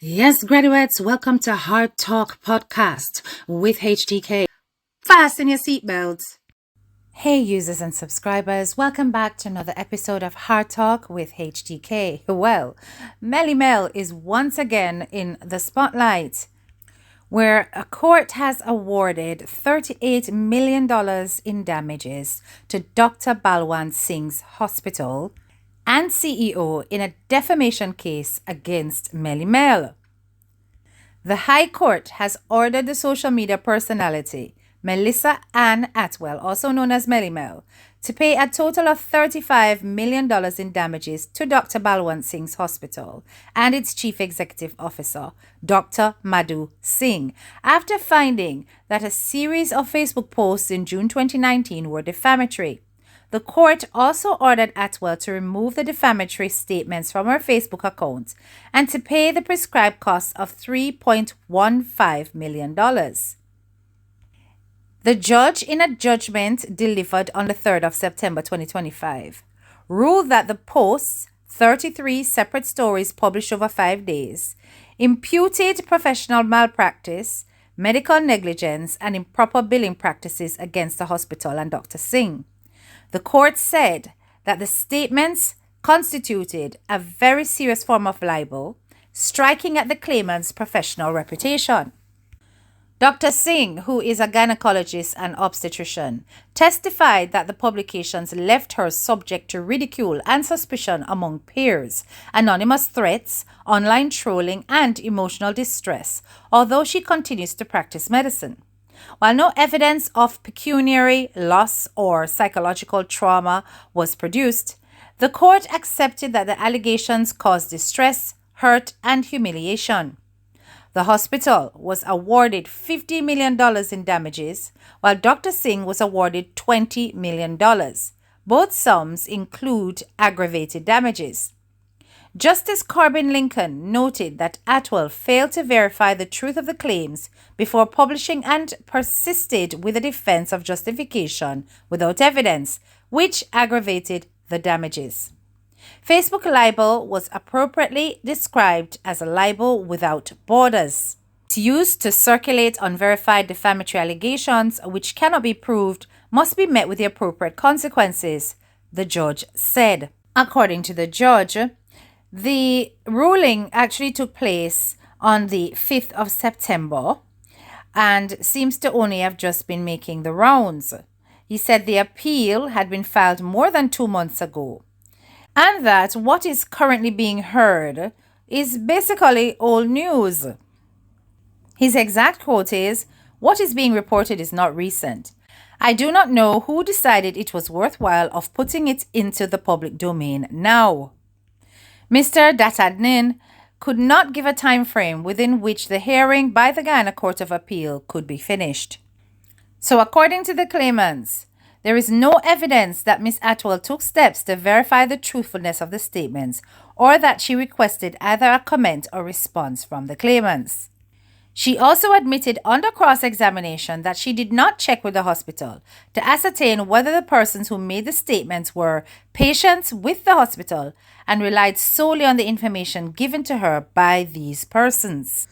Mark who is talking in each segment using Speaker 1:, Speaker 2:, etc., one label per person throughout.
Speaker 1: Yes, graduates, welcome to Hard Talk Podcast with HTK. Fasten your seatbelts. Hey, users and subscribers, welcome back to another episode of Hard Talk with HTK. Well, Melly is once again in the spotlight, where a court has awarded $38 million in damages to Dr. Balwant Singh's hospital and CEO in a defamation case against Melly. The High Court has ordered the social media personality, Melissa Ann Atwell, also known as Melly, to pay a total of $35 million in damages to Dr. Balwant Singh's hospital and its chief executive officer, Dr. Madhu Singh, after finding that a series of Facebook posts in June 2019 were defamatory. The court also ordered Atwell to remove the defamatory statements from her Facebook account and to pay the prescribed cost of $3.15 million. The judge, in a judgment delivered on the 3rd of September 2025, ruled that the posts, 33 separate stories published over 5 days, imputed professional malpractice, medical negligence, and improper billing practices against the hospital and Dr. Singh. The court said that the statements constituted a very serious form of libel, striking at the claimant's professional reputation. Dr. Singh, who is a gynecologist and obstetrician, testified that the publications left her subject to ridicule and suspicion among peers, anonymous threats, online trolling, and emotional distress, although she continues to practice medicine. While no evidence of pecuniary loss or psychological trauma was produced, the court accepted that the allegations caused distress, hurt, and humiliation. The hospital was awarded $50 million in damages, while Dr. Singh was awarded $20 million. Both sums include aggravated damages. Justice Corbin Lincoln noted that Atwell failed to verify the truth of the claims before publishing and persisted with a defense of justification without evidence, which aggravated the damages. Facebook libel was appropriately described as a libel without borders. It's used to circulate unverified defamatory allegations which cannot be proved must be met with the appropriate consequences, the judge said. According to the judge, the ruling actually took place on the 5th of September and seems to only have just been making the rounds. He said the appeal had been filed more than 2 months ago and that what is currently being heard is basically old news. His exact quote is, "What is being reported is not recent. I do not know who decided it was worthwhile of putting it into the public domain now." Mr. Datadnin could not give a time frame within which the hearing by the Guyana Court of Appeal could be finished. So according to the claimants, there is no evidence that Ms. Atwell took steps to verify the truthfulness of the statements or that she requested either a comment or response from the claimants. She also admitted under cross-examination that she did not check with the hospital to ascertain whether the persons who made the statements were patients with the hospital and relied solely on the information given to her by these persons.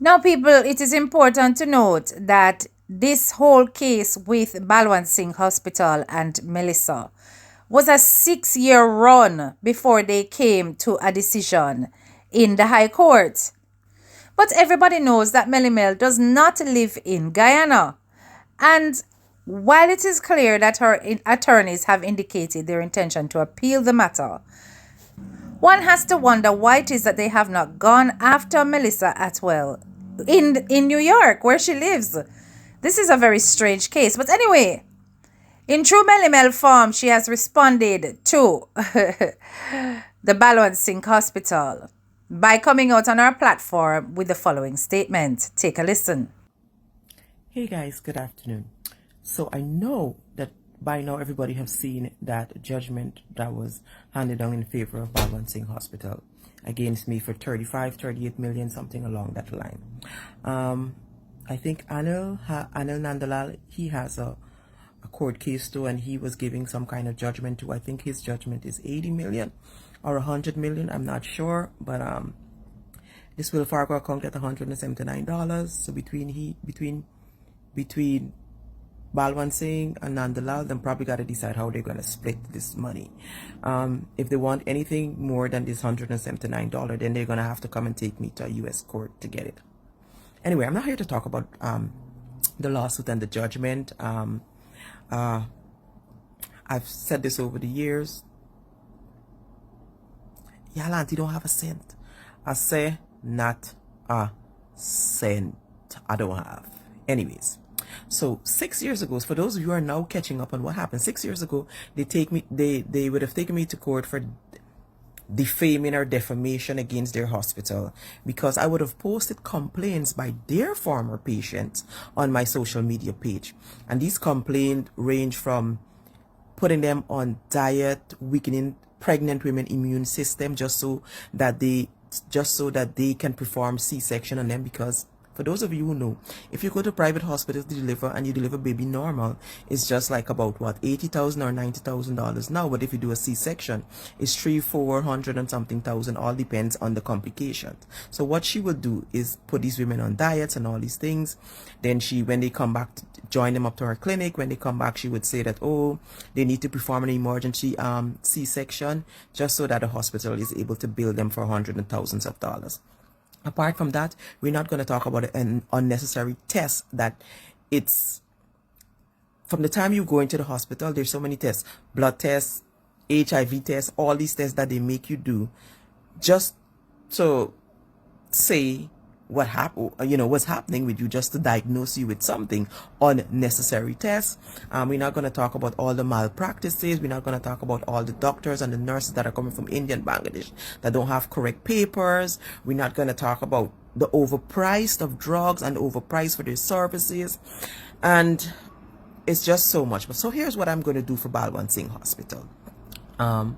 Speaker 1: Now, people, it is important to note that this whole case with Balwant Singh Hospital and Melissa was a 6-year run before they came to a decision in the High Court. But everybody knows that Melly does not live in Guyana. And while it is clear that her attorneys have indicated their intention to appeal the matter, one has to wonder why it is that they have not gone after Melissa Atwell in New York, where she lives. This is a very strange case. But anyway, in true Melly form, she has responded to the Balwant Singh Hospital by coming out on our platform with the following statement. Take a listen.
Speaker 2: Hey guys, good afternoon. So I know that by now everybody have seen that judgment that was handed down in favor of Balwant Singh Hospital against me for 38 million, something along that line. I think Anil Nandalal, he has a court case too, and he was giving some kind of judgment too. I think his judgment is 80 million or 100 million, I'm not sure, but This Will Fargo account get $179. So between Balwant Singh and Nandalal, then probably got to decide how they're going to split this money. If they want anything more than this $179, then they're going to have to come and take me to a U.S. court to get it. Anyway, I'm not here to talk about the lawsuit and the judgment. I've said this over the years. Y'all auntie don't have a cent. I say not a cent. I don't have. Anyways. So 6 years ago, for those of you who are now catching up on what happened, 6 years ago, they would have taken me to court for defaming or defamation against their hospital because I would have posted complaints by their former patients on my social media page. And these complaints range from putting them on diet, weakening pregnant women immune system just so that they can perform C-section on them, because for those of you who know, if you go to private hospitals to deliver and you deliver baby normal, it's just like about what, $80,000 or $90,000 now. But if you do a C-section, it's $300,000-400,000 and something thousand. All depends on the complications. So what she would do is put these women on diets and all these things. Then when they come back, join them up to her clinic. When they come back, she would say that, oh, they need to perform an emergency C-section just so that the hospital is able to bill them for hundreds and thousands of dollars. Apart from that, we're not going to talk about an unnecessary test that it's from the time you go into the hospital, there's so many tests, blood tests, HIV tests, all these tests that they make you do just to say what's happening with you, just to diagnose you with something. Unnecessary tests. We're not going to talk about all the malpractices. We're not going to talk about all the doctors and the nurses that are coming from India and Bangladesh that don't have correct papers. We're not going to talk about the overpriced of drugs and overpriced for their services. And it's just so much. But so here's what I'm going to do for Balwant Singh Hospital. I'm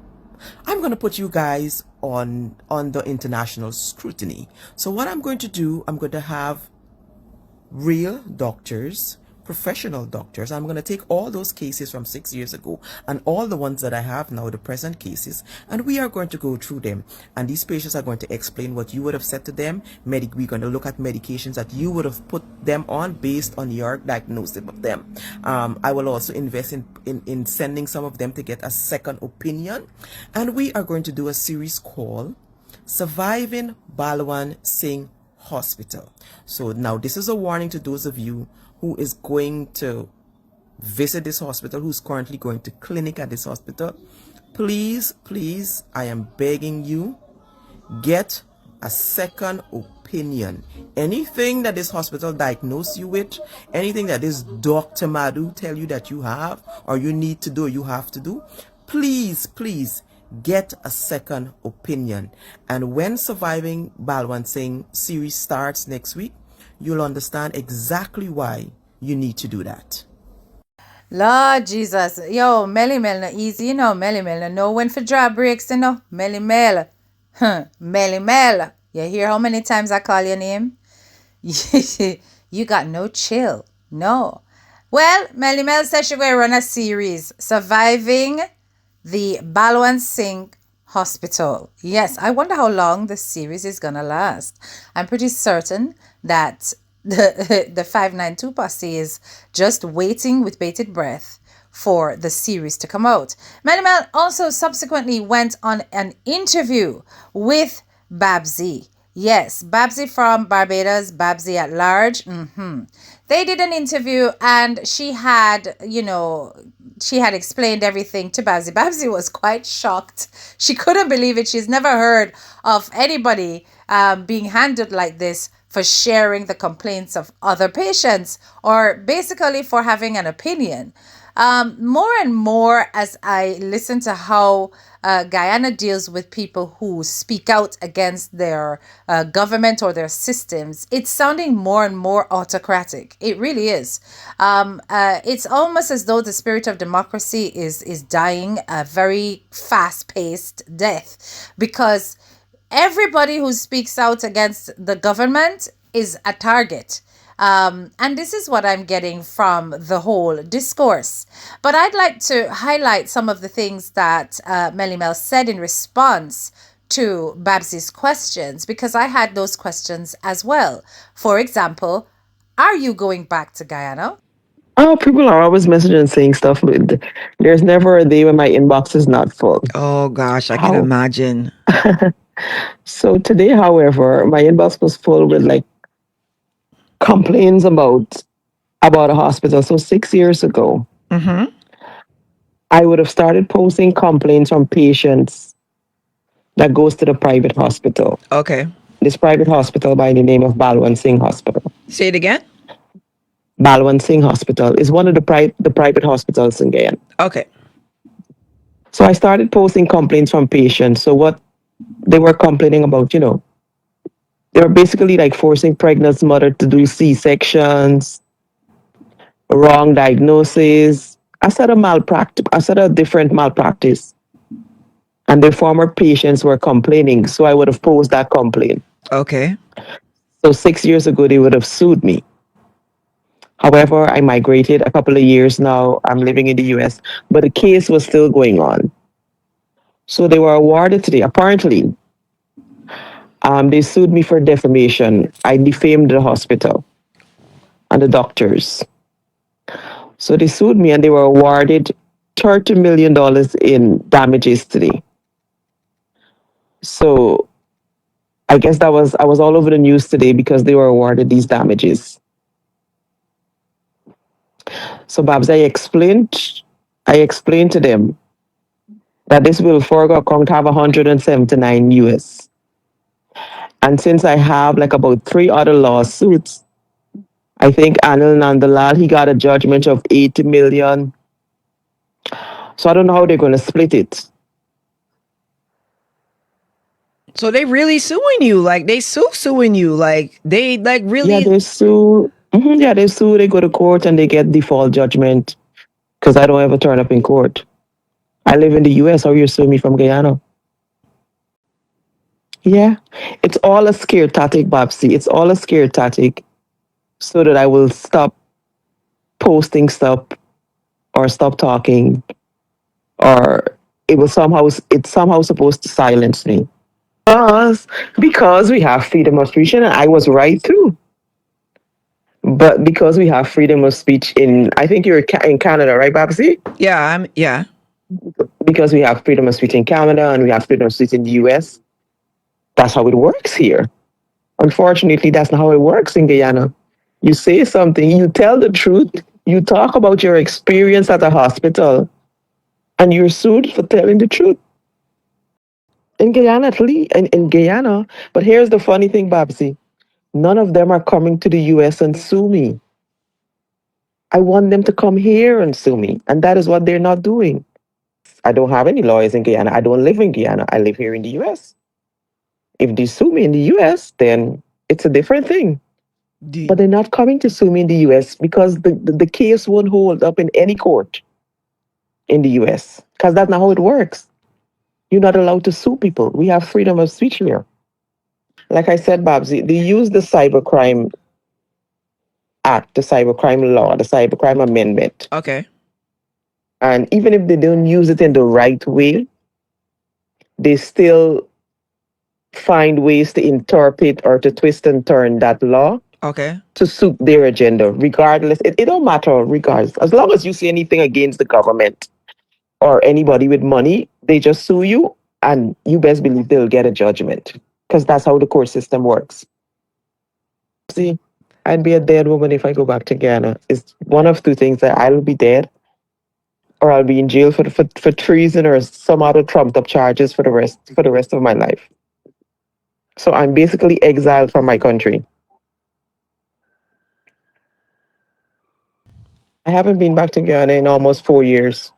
Speaker 2: going to put you guys on the international scrutiny. So what I'm going to do, I'm going to have real doctors, professional doctors. I'm going to take all those cases from 6 years ago and all the ones that I have now, the present cases, and we are going to go through them. And these patients are going to explain what you would have said to them. We're going to look at medications that you would have put them on based on your diagnosis of them. I will also invest in sending some of them to get a second opinion. And we are going to do a series called Surviving Balwant Singh Hospital. So now this is a warning to those of you who is going to visit this hospital, who's currently going to clinic at this hospital. Please, I am begging you, get a second opinion. Anything that this hospital diagnosed you with, anything that this Dr. Madhu tell you that you have or you need to do or you have to do, please get a second opinion. And when Surviving Balwant Singh series starts next week, you'll understand exactly why you need to do that.
Speaker 1: Lord Jesus. Yo, Melly no easy, you know. Melly no know when for draw breaks, you know. Melly Melly. You hear how many times I call your name? You got no chill. No. Well, Melly says she's going to run a series, Surviving the Balwant Singh Hospital. Yes, I wonder how long the series is going to last. I'm pretty certain that the 592 posse is just waiting with bated breath for the series to come out. Melly also subsequently went on an interview with Babsy. Yes, Babsy from Barbados, Babsy at Large. They did an interview and she had explained everything to Babsy. Babsy was quite shocked. She couldn't believe it. She's never heard of anybody being handled like this for sharing the complaints of other patients or basically for having an opinion. More and more as I listen to how Guyana deals with people who speak out against their government or their systems, it's sounding more and more autocratic. It really is. It's almost as though the spirit of democracy is dying a very fast-paced death, because everybody who speaks out against the government is a target. And this is what I'm getting from the whole discourse. But I'd like to highlight some of the things that Melly said in response to Babsy's questions because I had those questions as well. For example, are you going back to Guyana?
Speaker 2: Oh, people are always messaging saying stuff. There's never a day when my inbox is not full.
Speaker 3: Oh gosh, I can
Speaker 2: How?
Speaker 3: imagine.
Speaker 2: So today, however, my inbox was full with like complaints about a hospital. So 6 years ago,
Speaker 3: Mm-hmm.
Speaker 2: I would have started posting complaints from patients that goes to the private hospital.
Speaker 3: Okay.
Speaker 2: This private hospital by the name of Balwant Singh Hospital.
Speaker 3: Say it again.
Speaker 2: Balwant Singh Hospital is one of the private hospitals in Guyana.
Speaker 3: Okay.
Speaker 2: So I started posting complaints from patients. So what they were complaining about, they were basically like forcing pregnant mother to do C-sections, wrong diagnosis, a set of different malpractice. And their former patients were complaining. So I would have posed that complaint.
Speaker 3: Okay.
Speaker 2: So 6 years ago, they would have sued me. However, I migrated a couple of years now. I'm living in the US, but the case was still going on. So they were awarded today. Apparently, they sued me for defamation. I defamed the hospital and the doctors. So they sued me and they were awarded $30 million in damages today. So I guess I was all over the news today because they were awarded these damages. So Babs, I explained to them that this will forego account have 179 US. And since I have like about three other lawsuits, I think Anil Nandalal, he got a judgment of 80 million. So I don't know how they're going to split it.
Speaker 3: So they really suing you? Like they suing you? Like they like
Speaker 2: Yeah,
Speaker 3: really?
Speaker 2: they sue. Yeah, they sue. They go to court and they get default judgment because I don't ever turn up in court. I live in the US. How you sue me from Guyana? Yeah, it's all a scare tactic, Babsy. It's all a scare tactic so that I will stop posting stuff or stop talking or it's somehow supposed to silence me. Because we have freedom of speech and I was right too. But because we have freedom of speech in, I think you're in Canada, right, Babsy?
Speaker 3: Yeah, I'm. Yeah.
Speaker 2: Because we have freedom of speech in Canada and we have freedom of speech in the US, that's how it works here. Unfortunately, that's not how it works in Guyana. You say something, you tell the truth, you talk about your experience at a hospital, and you're sued for telling the truth. In Guyana, at least, in Guyana. But here's the funny thing, Babsy. None of them are coming to the US and sue me. I want them to come here and sue me. And that is what they're not doing. I don't have any lawyers in Guyana. I don't live in Guyana. I live here in the US. If they sue me in the US, then it's a different thing. But they're not coming to sue me in the US because the case won't hold up in any court in the US because that's not how it works. You're not allowed to sue people. We have freedom of speech here. Like I said, Babsy, they use the Cybercrime Act, the Cybercrime Law, the Cybercrime Amendment.
Speaker 3: Okay.
Speaker 2: And even if they don't use it in the right way, they still find ways to interpret or to twist and turn that law
Speaker 3: Okay.
Speaker 2: to suit their agenda, regardless. It don't matter, regardless. As long as you say anything against the government or anybody with money, they just sue you, and you best believe they'll get a judgment because that's how the court system works. See, I'd be a dead woman if I go back to Ghana. It's one of two things: that I'll be dead, or I'll be in jail for treason or some other trumped up charges for the rest of my life. So I'm basically exiled from my country. I haven't been back to Ghana in almost 4 years.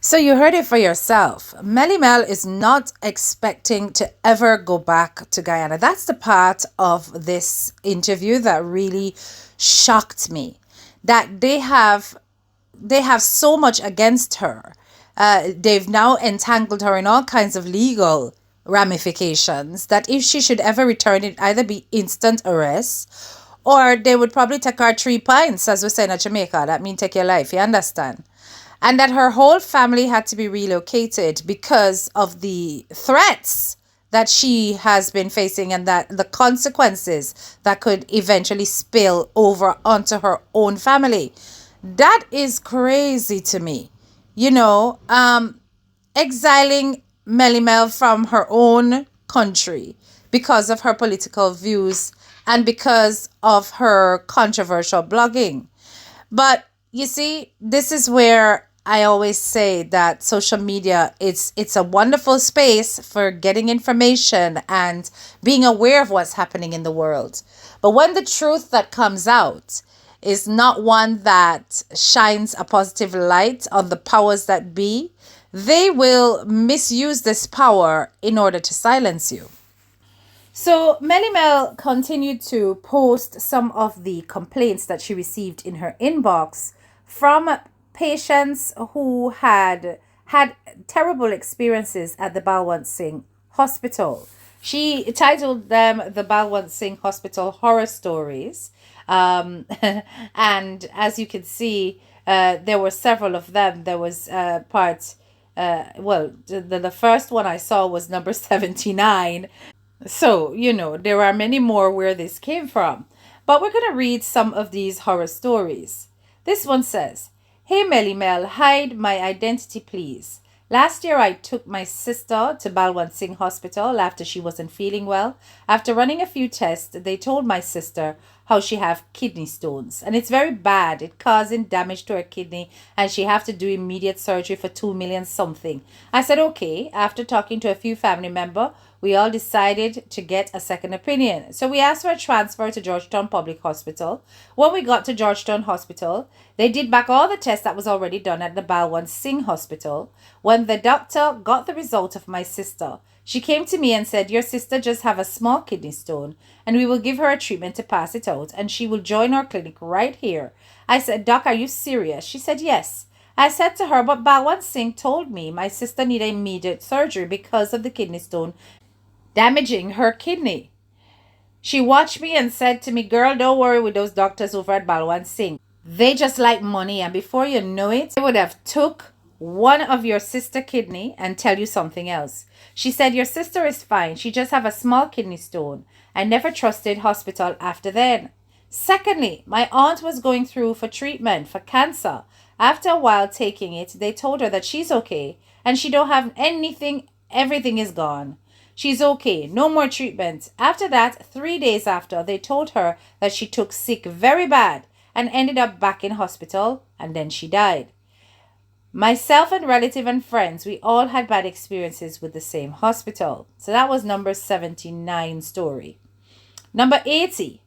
Speaker 1: So you heard it for yourself. Melly Mel is not expecting to ever go back to Guyana. That's the part of this interview that really shocked me. That they have so much against her. They've now entangled her in all kinds of legal ramifications that if she should ever return, it either be instant arrest or they would probably take her 3 pints, as we say in Jamaica. That means take your life, you understand? and that her whole family had to be relocated because of the threats that she has been facing and that the consequences that could eventually spill over onto her own family. That is crazy to me. You know, exiling Melly Mel from her own country because of her political views and because of her controversial blogging. But you see, this is where I always say that social media, it's a wonderful space for getting information and being aware of what's happening in the world. But when the truth that comes out is not one that shines a positive light on the powers that be, they will misuse this power in order to silence you. So Melly Mel continued to post some of the complaints that she received in her inbox from patients who had terrible experiences at the Balwant Singh Hospital. She titled them the Balwant Singh Hospital Horror Stories. And as you can see, there were several of them. There was the first one I saw was number 79. So, there are many more where this came from. But we're going to read some of these horror stories. This one says, "Hey Melly Mel, hide my identity please. Last year I took my sister to Balwant Singh Hospital after she wasn't feeling well. After running a few tests, they told my sister how she have kidney stones. And it's very bad. It causing damage to her kidney and she have to do immediate surgery for 2 million something. I said, okay. After talking to a few family member, we all decided to get a second opinion. So we asked for a transfer to Georgetown Public Hospital. When we got to Georgetown Hospital, they did back all the tests that was already done at the Balwant Singh Hospital. When the doctor got the result of my sister, she came to me and said, your sister just have a small kidney stone and we will give her a treatment to pass it out and she will join our clinic right here. I said, Doc, are you serious? She said, yes. I said to her, but Balwant Singh told me my sister needed immediate surgery because of the kidney stone damaging her kidney. She watched me and said to me, girl, don't worry with those doctors over at Balwant Singh. They just like money, and before you know it, they would have took one of your sister kidney and tell you something else. She said, your sister is fine. She just have a small kidney stone. I never trusted hospital after then. Secondly, my aunt was going through for treatment for cancer. After a while taking it, they told her that she's okay and she don't have anything. Everything is gone. She's okay. No more treatment. After that, 3 days after, they told her that she took sick very bad and ended up back in hospital, and then she died. Myself and relative and friends, we all had bad experiences with the same hospital. So that was number 79 story. Number 80.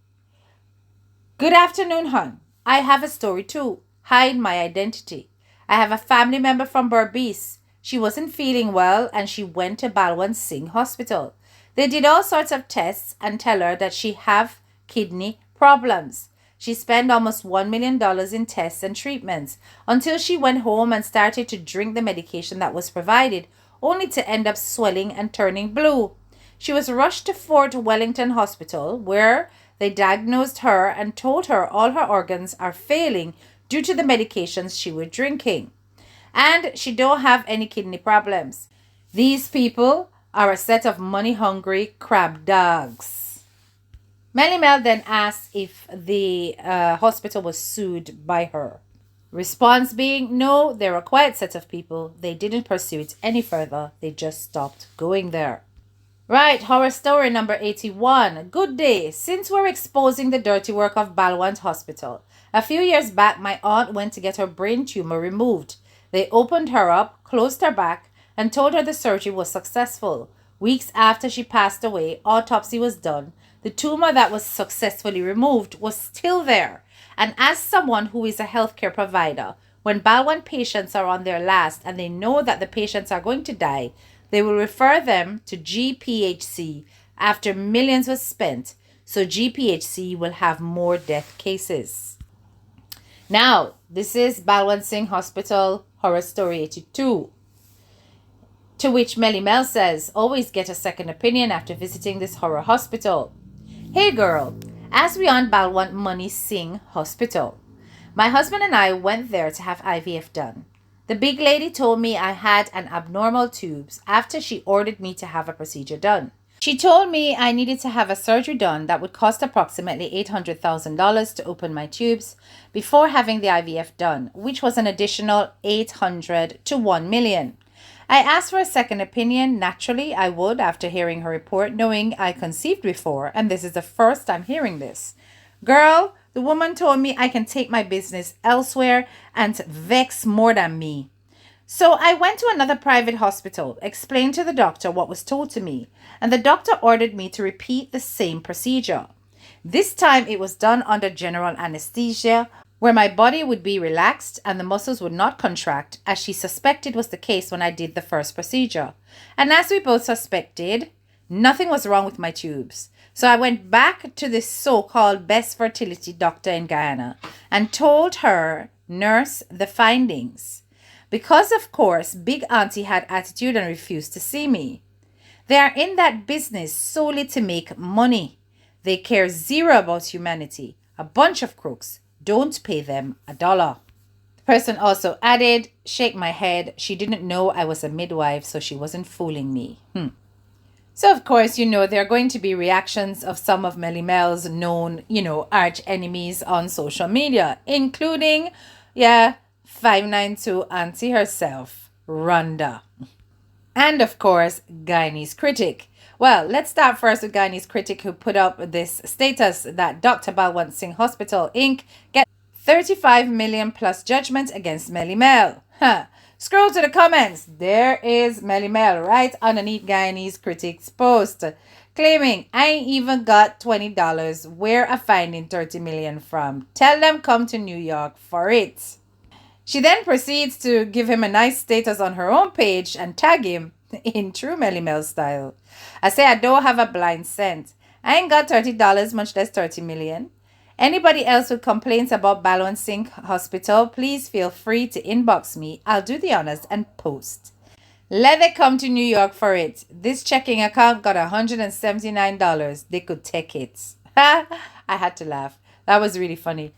Speaker 1: Good afternoon, hon. I have a story too. Hide my identity. I have a family member from Berbice. She wasn't feeling well and she went to Balwant Singh Hospital. They did all sorts of tests and tell her that she have kidney problems. She spent almost $1 million in tests and treatments until she went home and started to drink the medication that was provided, only to end up swelling and turning blue. She was rushed to Fort Wellington Hospital, where they diagnosed her and told her all her organs are failing due to the medications she was drinking. And she don't have any kidney problems. These people are a set of money-hungry crab dogs. Melly Mel then asked if the hospital was sued by her. Response being, no, they're a quiet set of people. They didn't pursue it any further. They just stopped going there. Right, horror story number 81. Good day. Since we're exposing the dirty work of Balwant Hospital, a few years back, my aunt went to get her brain tumor removed. They opened her up, closed her back, and told her the surgery was successful. Weeks after she passed away, autopsy was done. The tumor that was successfully removed was still there. And as someone who is a healthcare provider, when Balwant patients are on their last and they know that the patients are going to die, they will refer them to GPHC after millions was spent. So GPHC will have more death cases. Now, this is Balwant Singh Hospital Horror Story 82. To which Melly Mel says, always get a second opinion after visiting this horror hospital. Hey girl, as we on Balwant Money Singh Hospital, my husband and I went there to have IVF done. The big lady told me I had an abnormal tubes after she ordered me to have a procedure done. She told me I needed to have a surgery done that would cost approximately $800,000 to open my tubes before having the IVF done, which was an additional $800,000 to $1 million. I asked for a second opinion. Naturally, I would after hearing her report, knowing I conceived before, and this is the first time hearing this. Girl, the woman told me I can take my business elsewhere and vex more than me. So I went to another private hospital, explained to the doctor what was told to me, and the doctor ordered me to repeat the same procedure. This time it was done under general anesthesia, where my body would be relaxed and the muscles would not contract, as she suspected was the case when I did the first procedure. And as we both suspected, nothing was wrong with my tubes. So I went back to this so-called best fertility doctor in Guyana and told her nurse the findings. Because, of course, Big Auntie had attitude and refused to see me. They are in that business solely to make money. They care zero about humanity. A bunch of crooks. Don't pay them $1. The person also added, shake my head. She didn't know I was a midwife, so she wasn't fooling me. So, of course, there are going to be reactions of some of Melly Mel's known, arch enemies on social media, including, 592 Auntie herself, Rhonda. And of course, Guyanese critic. Well, let's start first with Guyanese critic, who put up this status that Dr. Balwant Singh Hospital Inc. get 35 million plus judgment against Melly Mel. Scroll to the comments. There is Melly Mel right underneath Guyanese critic's post, claiming, I ain't even got $20. Where I finding 30 million from? Tell them come to New York for it. She then proceeds to give him a nice status on her own page and tag him in true Melly Mel style. I say I don't have a blind cent. I ain't got $30, much less 30 million. Anybody else with complaints about Balwant Singh Hospital, please feel free to inbox me. I'll do the honors and post. Let them come to New York for it. This checking account got $179. They could take it. I had to laugh. That was really funny.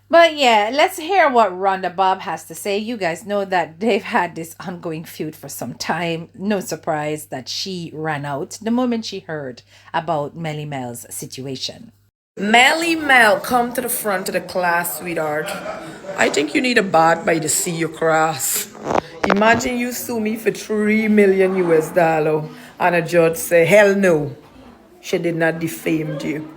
Speaker 1: But yeah, let's hear what Rhonda Bob has to say. You guys know that they've had this ongoing feud for some time. No surprise that she ran out the moment she heard about Melly Mel's situation.
Speaker 2: Melly Mel, come to the front of the class, sweetheart. I think you need a bath by the sea, you cross. Imagine you sue me for $3 million and a judge say, hell no, she did not defame you.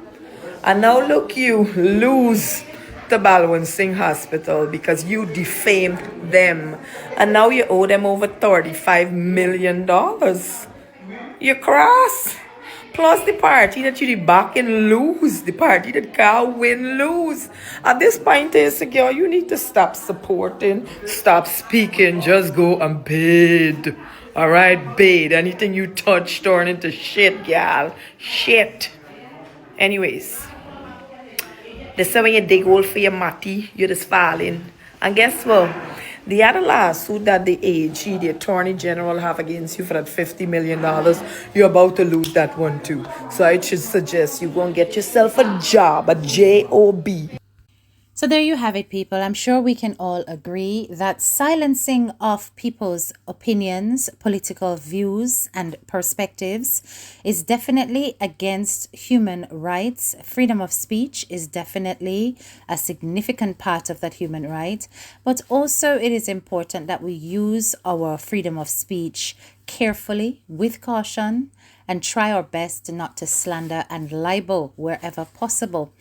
Speaker 2: And now look, you lose the Balwant Singh Hospital because you defamed them. And now you owe them over $35 million. You cross. Plus the party that you did back and lose. The party that can't win, lose. At this point, girl, you need to stop supporting, stop speaking, just go and bid. Alright, bid. Anything you touch turn into shit, gal. Shit. Anyways. This is when you dig hole for your matty, you just falling. And guess what? The other lawsuit that the AG, the Attorney General, have against you for that $50 million, you're about to lose that one too. So I should suggest you go and get yourself a job, a job.
Speaker 1: So there you have it, people. I'm sure we can all agree that silencing of people's opinions, political views, and perspectives is definitely against human rights. Freedom of speech is definitely a significant part of that human right. But also it is important that we use our freedom of speech carefully, with caution, and try our best not to slander and libel wherever possible.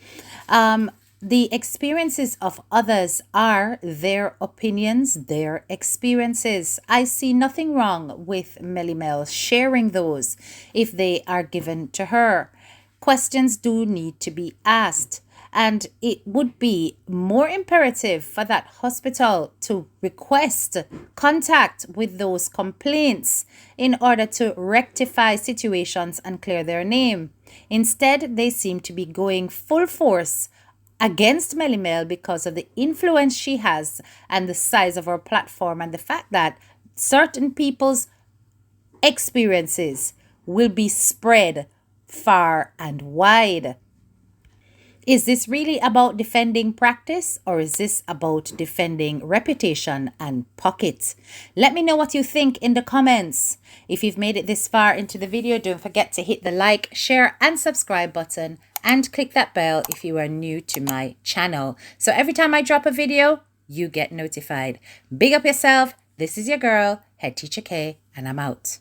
Speaker 1: The experiences of others are their opinions, their experiences. I see nothing wrong with Melly Mel sharing those if they are given to her. Questions do need to be asked, and it would be more imperative for that hospital to request contact with those complaints in order to rectify situations and clear their name. Instead, they seem to be going full force against Melly Mel because of the influence she has and the size of her platform and the fact that certain people's experiences will be spread far and wide. Is this really about defending practice, or is this about defending reputation and pockets? Let me know what you think in the comments. If you've made it this far into the video, don't forget to hit the like, share and subscribe button and click that bell if you are new to my channel. So every time I drop a video, you get notified. Big up yourself. This is your girl, Head Teacher K, and I'm out.